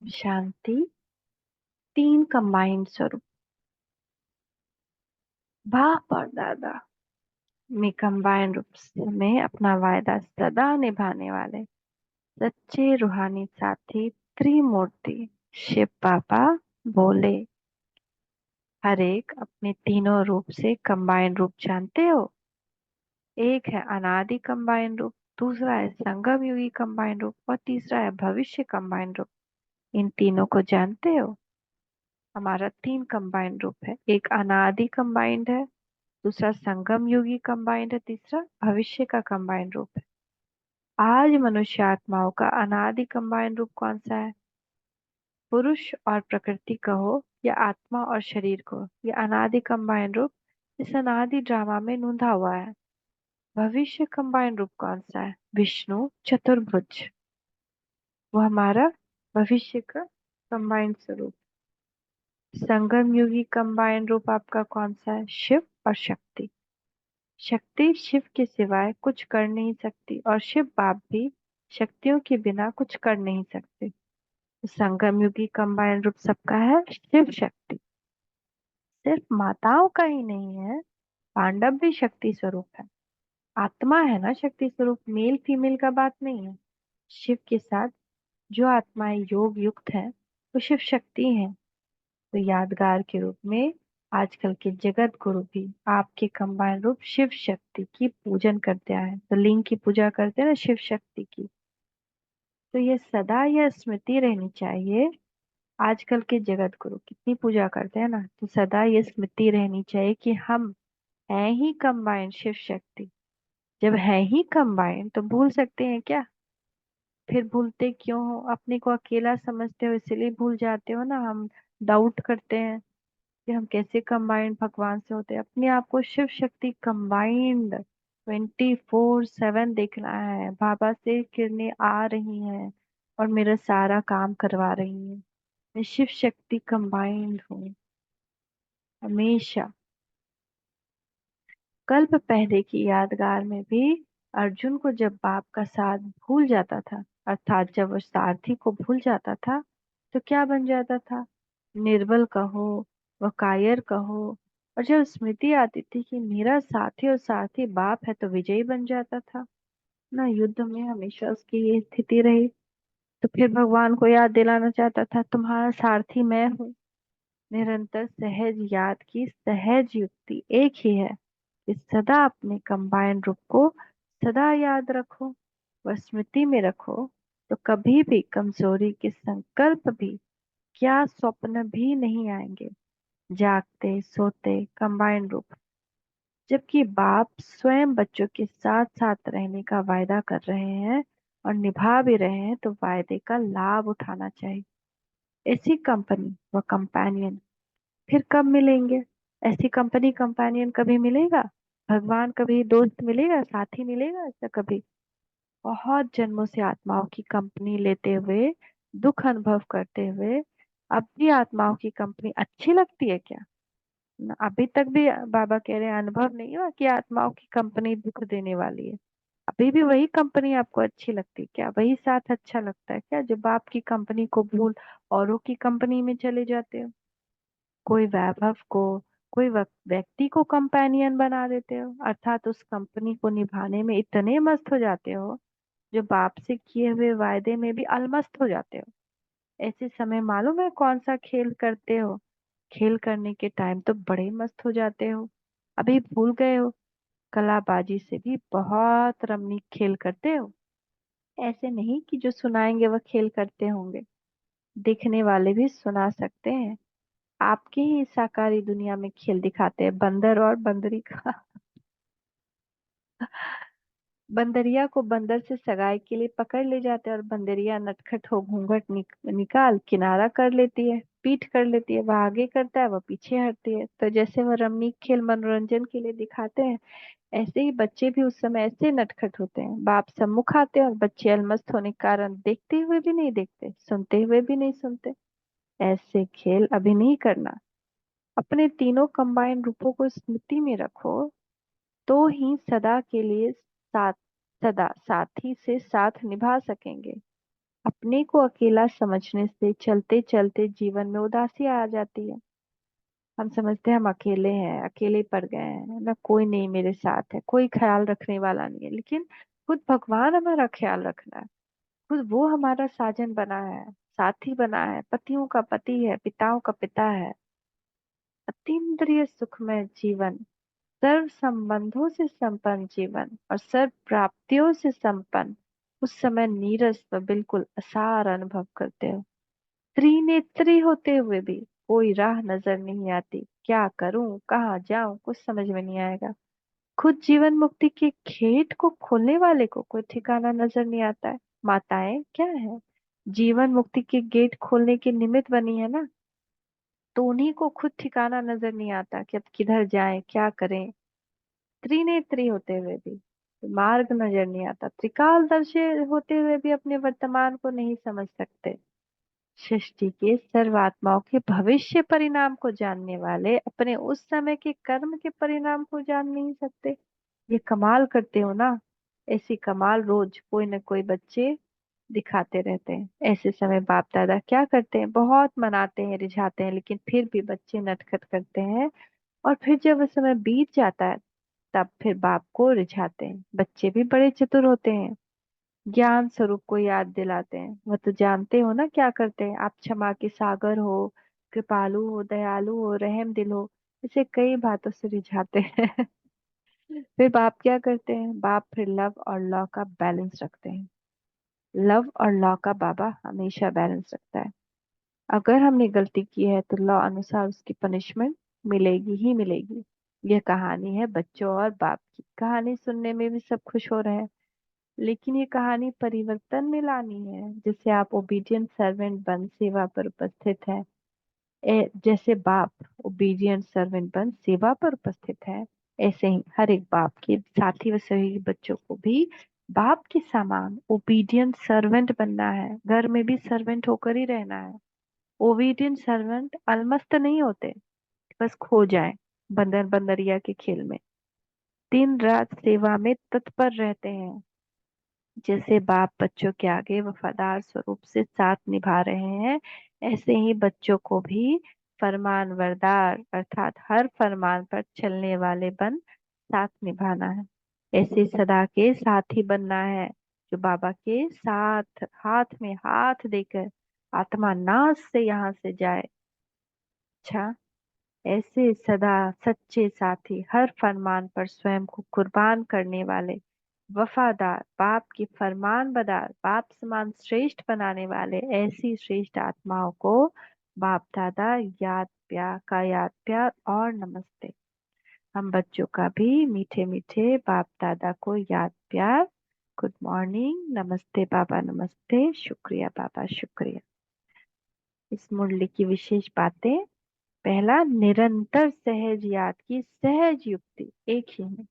शांति। तीन कंबाइंड स्वरूप। बाप और दादा में कंबाइंड रूप में अपना वायदा सदा निभाने वाले सच्चे रूहानी साथी त्रिमूर्ति शिव बाबा बोले, हर एक अपने तीनों रूप से कंबाइंड रूप जानते हो। एक है अनादि कंबाइंड रूप, दूसरा है संगम युगी कंबाइंड रूप और तीसरा है भविष्य कंबाइंड रूप। इन तीनों को जानते हो। हमारा तीन कंबाइंड रूप है, एक अनादि कंबाइंड है, दूसरा संगम युगी कंबाइंड है, तीसरा भविष्य का कंबाइंड रूप है। आज मनुष्य आत्माओं का अनादि कंबाइंड रूप कौन सा है? पुरुष और प्रकृति कहो या आत्मा और शरीर को, ये अनादि कंबाइंड रूप इस अनादि ड्रामा में नूंधा हुआ है। भविष्य कंबाइंड रूप कौन सा है? विष्णु चतुर्भुज, वो हमारा भविष्य का कंबाइंड स्वरूप। संगम युगी कंबाइंड रूप आपका कौन सा है? शिव और शक्ति। शक्ति शिव के सिवाय कुछ कर नहीं सकती और शिव बाप भी शक्तियों के बिना कुछ कर नहीं सकते। तो संगम युगी कंबाइंड रूप सबका है शिव शक्ति। सिर्फ माताओं का ही नहीं है, पांडव भी शक्ति स्वरूप है। आत्मा है ना शक्ति स्वरूप, मेल फीमेल का बात नहीं है। शिव के साथ जो आत्माएं योग युक्त है वो शिव शक्ति है। तो यादगार के रूप में आजकल के जगत गुरु भी आपके कंबाइन रूप शिव शक्ति की पूजन करते आए हैं। तो लिंग की पूजा करते हैं ना शिव शक्ति की। तो ये सदा यह स्मृति रहनी चाहिए। आजकल के जगत गुरु कितनी पूजा करते हैं ना, तो सदा ये स्मृति रहनी चाहिए कि हम हैं ही कंबाइन शिव शक्ति। जब है ही कंबाइन तो भूल सकते हैं क्या? फिर भूलते क्यों हो? अपने को अकेला समझते हो इसलिए भूल जाते हो ना। हम डाउट करते हैं कि हम कैसे कंबाइंड भगवान से होते हैं। अपने आप को शिव शक्ति कंबाइंड 24/7 देखना है। बाबा से किरणें आ रही हैं और मेरा सारा काम करवा रही हैं। मैं शिव शक्ति कंबाइंड हूँ हमेशा। कल्प पहले की यादगार में भी अर्जुन को जब बाप का साथ भूल जाता था, अर्थात जब वो सारथी को भूल जाता था, तो क्या बन जाता था? निर्बल कहो व कायर कहो। और जब स्मृति आती थी कि मेरा साथी और सारथी बाप है, तो विजयी बन जाता था ना। युद्ध में हमेशा उसकी ये स्थिति रही। तो फिर भगवान को याद दिलाना चाहता था, तुम्हारा सारथी मैं हूँ। निरंतर सहज याद की सहज युक्ति एक ही है कि सदा अपने कंबाइंड रूप को सदा याद रखो व स्मृति में रखो। तो कभी भी कमजोरी के संकल्प भी, क्या स्वप्न भी नहीं आएंगे। जागते सोते कंबाइंड रूप, जबकि बाप स्वयं बच्चों के साथ साथ रहने का वायदा कर रहे हैं और निभा भी रहे हैं, तो वायदे का लाभ उठाना चाहिए। ऐसी कंपनी व कंपेनियन फिर कब मिलेंगे? ऐसी कंपनी कंपेनियन कभी मिलेगा? भगवान कभी दोस्त मिलेगा, साथी मिलेगा ऐसा कभी? बहुत जन्मों से आत्माओं की कंपनी लेते हुए, दुख अनुभव करते हुए, अब भी आत्माओं की कंपनी अच्छी लगती है क्या? अभी तक भी बाबा कह रहे हैं अनुभव नहीं हुआ कि आत्माओं की कंपनी दुख देने वाली है। अभी भी वही कंपनी आपको अच्छी लगती है क्या? वही साथ अच्छा लगता है क्या, जब आपकी कंपनी को भूल औरों की कंपनी में चले जाते हो? कोई वैभव को, कोई व्यक्ति को कंपेनियन बना देते हो, अर्थात उस कंपनी को निभाने में इतने मस्त हो जाते हो जो बाप से किए हुए वायदे में भी अलमस्त हो जाते हो। ऐसे समय मालूम है कौन सा खेल करते हो? खेल करने के टाइम तो बड़े मस्त हो जाते हो, अभी भूल गए हो? कलाबाजी से भी बहुत रमणीक खेल करते हो। ऐसे नहीं कि जो सुनाएंगे वह खेल करते होंगे, दिखने वाले भी सुना सकते हैं। आपकी ही साकारी दुनिया में खेल दिखाते हैं बंदर और बंदरी का। बंदरिया को बंदर से सगाई के लिए पकड़ ले जाते हैं और बंदरिया नटखट हो घूंघट निकाल किनारा कर लेती है, पीठ कर लेती है। वह आगे करता है, वह पीछे हटती है। तो जैसे वह रमणीक खेल मनोरंजन के लिए दिखाते हैं, ऐसे ही बच्चे भी उस समय ऐसे नटखट होते हैं। बाप सम्मुख आते हैं और बच्चे अलमस्त होने के कारण देखते हुए भी नहीं देखते, सुनते हुए भी नहीं सुनते। ऐसे खेल अभी नहीं करना। अपने तीनों कंबाइंड रूपों को स्मृति में रखो, तो ही सदा के लिए साथ, सदा साथी से साथ निभा सकेंगे। अपने को अकेला समझने से चलते चलते जीवन में उदासी आ जाती है। हम समझते हैं हम अकेले हैं, अकेले पड़ गए हैं ना, कोई नहीं मेरे साथ है, कोई ख्याल रखने वाला नहीं है। लेकिन खुद भगवान हमारा ख्याल रखना है। खुद वो हमारा साजन बना है, साथी बना है, पतियों का पति है, पिताओं का पिता है। अतीन्द्रिय सुखमय जीवन, सर्व संबंधों से संपन्न जीवन और सर्व प्राप्तियों से संपन्न, उस समय नीरस व बिल्कुल असार अनुभव करते हो। त्रिनेत्री होते हुए भी कोई राह नजर नहीं आती। क्या करूं, कहाँ जाऊं, कुछ समझ में नहीं आएगा। खुद जीवन मुक्ति के गेट को खोलने वाले को कोई ठिकाना नजर नहीं आता है। माताएं क्या है, जीवन मुक्ति के गेट खोलने के निमित्त बनी है ना, तो उन्हीं को खुद ठिकाना नजर नहीं आता कि अब किधर जाएं, क्या करें। त्रिनेत्री होते हुए भी मार्ग नजर नहीं आता। त्रिकालदर्शी होते हुए भी अपने वर्तमान को नहीं समझ सकते। सृष्टि के सर्वात्माओं के भविष्य परिणाम को जानने वाले अपने उस समय के कर्म के परिणाम को जान नहीं सकते। ये कमाल करते हो ना। ऐसी कमाल रोज कोई न कोई बच्चे दिखाते रहते हैं। ऐसे समय बाप दादा क्या करते हैं, बहुत मनाते हैं, रिझाते हैं, लेकिन फिर भी बच्चे नटखट करते हैं। और फिर जब वो समय बीत जाता है, तब फिर बाप को रिझाते हैं। बच्चे भी बड़े चतुर होते हैं, ज्ञान स्वरूप को याद दिलाते हैं। वह तो जानते हो ना क्या करते हैं। आप क्षमा के सागर हो, कृपालु हो, दयालु हो, रहम दिल हो, इसे कई बातों से रिझाते हैं। फिर बाप क्या करते हैं, बाप फिर लव और लॉ का बैलेंस रखते हैं। लव और लॉ का बाबा हमेशा बैलेंस रखता है। अगर हमने गलती की है तो लॉ अनुसार उसकी पनिशमेंट मिलेगी ही मिलेगी। यह कहानी है बच्चों और बाप की। कहानी सुनने में भी सब खुश हो रहे हैं, लेकिन ये कहानी परिवर्तन में लानी है। जैसे आप ओबीडियंट सर्वेंट बन सेवा पर उपस्थित है, जैसे बाप ओबीडियंट सर्वेंट बन सेवा पर उपस्थित है, ऐसे ही हर एक बाप के साथी व सहयोगी बच्चों को भी बाप के समान ओबीडियंट सर्वेंट बनना है। घर में भी सर्वेंट होकर ही रहना है। ओबीडियंट सर्वेंट अलमस्त नहीं होते, बस खो जाए बंदर बंदरिया के खेल में। दिन रात सेवा में तत्पर रहते हैं। जैसे बाप बच्चों के आगे वफादार स्वरूप से साथ निभा रहे हैं, ऐसे ही बच्चों को भी फरमान बरदार अर्थात हर फरमान पर चलने वाले बन साथ निभाना है। ऐसे सदा के साथी बनना है, जो बाबा के साथ हाथ में हाथ देकर आत्मा नाश से यहाँ से जाए। अच्छा, ऐसे सदा सच्चे साथी, हर फरमान पर स्वयं को कुर्बान करने वाले, वफादार, बाप की फरमान बदार, बाप समान श्रेष्ठ बनाने वाले, ऐसी श्रेष्ठ आत्माओं को बाप दादा याद प्यार और नमस्ते। हम बच्चों का भी मीठे मीठे बाप दादा को याद प्यार। गुड मॉर्निंग, नमस्ते बाबा, नमस्ते, शुक्रिया बाबा, शुक्रिया। इस मुरली की विशेष बातें। पहला, निरंतर सहज याद की सहज युक्ति एक ही है।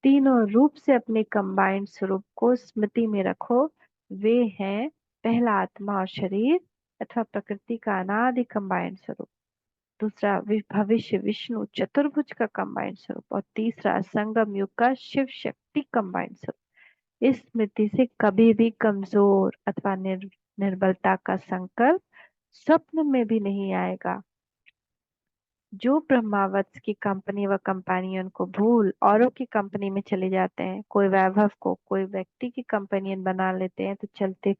तीनों रूप से अपने कंबाइंड स्वरूप को स्मृति में रखो। वे हैं, पहला आत्मा और शरीर अथवा प्रकृति का अनादि कंबाइंड स्वरूप। दूसरा भविष्य विष्णु चतुर्भुज का कंबाइंड स्वरूप। और तीसरा संगम युग का शिव शक्ति कंबाइंड स्वरूप। इस स्मृति से कभी भी कमजोर अथवा निर्बलता का संकल्प स्वप्न में भी नहीं आएगा। जो ब्रह्मावत्स की कंपनी व कंपेनियन को भूल औरों की कंपनी में चले जाते हैं, कोई वैभव को कोई व्यक्ति की कंपेनियन बना लेते हैं, तो चलते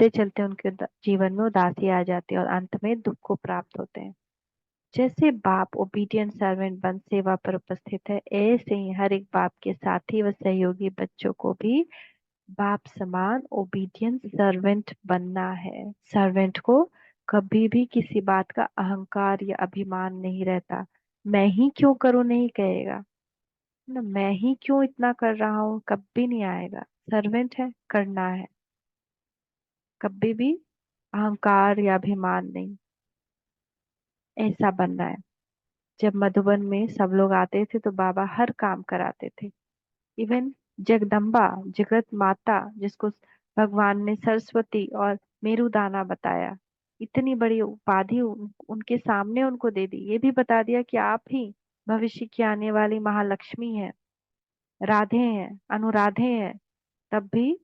चलते उनके जीवन में उदासी आ जाती है और अंत में दुख को प्राप्त होते हैं। जैसे बाप ओबीडियंट सर्वेंट बन सेवा पर उपस्थित है, ऐसे ही हर एक बाप के साथी व सहयोगी बच्चों को भी बाप समान ओबीडियंट सर्वेंट बनना है। सर्वेंट को कभी भी किसी बात का अहंकार या अभिमान नहीं रहता। मैं ही क्यों करूं नहीं कहेगा ना, मैं ही क्यों इतना कर रहा हूँ कभी नहीं आएगा। सर्वेंट है, करना है, कभी भी अहंकार या अभिमान नहीं, ऐसा बनना है। जब मधुबन में सब लोग आते थे तो बाबा हर काम कराते थे। इवन जगदम्बा, जगत माता, जिसको भगवान ने सरस्वती और मेरुदाना बताया, इतनी बड़ी उपाधि उनके सामने उनको दे दी। ये भी बता दिया कि आप ही भविष्य की आने वाली महालक्ष्मी हैं, राधे हैं, अनुराधे हैं। तब भी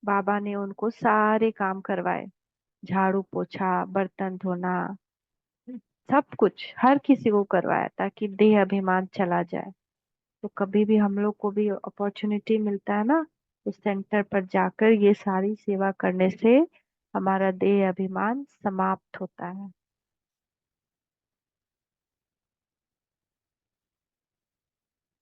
बाबा ने उनको सारे काम करवाए, झाड़ू पोछा, बर्तन धोना, सब कुछ हर किसी को करवाया ताकि देह अभिमान चला जाए। तो कभी भी हम लोग को भी अपॉर्चुनिटी मिलता है ना, उस सेंटर पर जाकर ये सारी सेवा करने से हमारा देह अभिमान समाप्त होता है।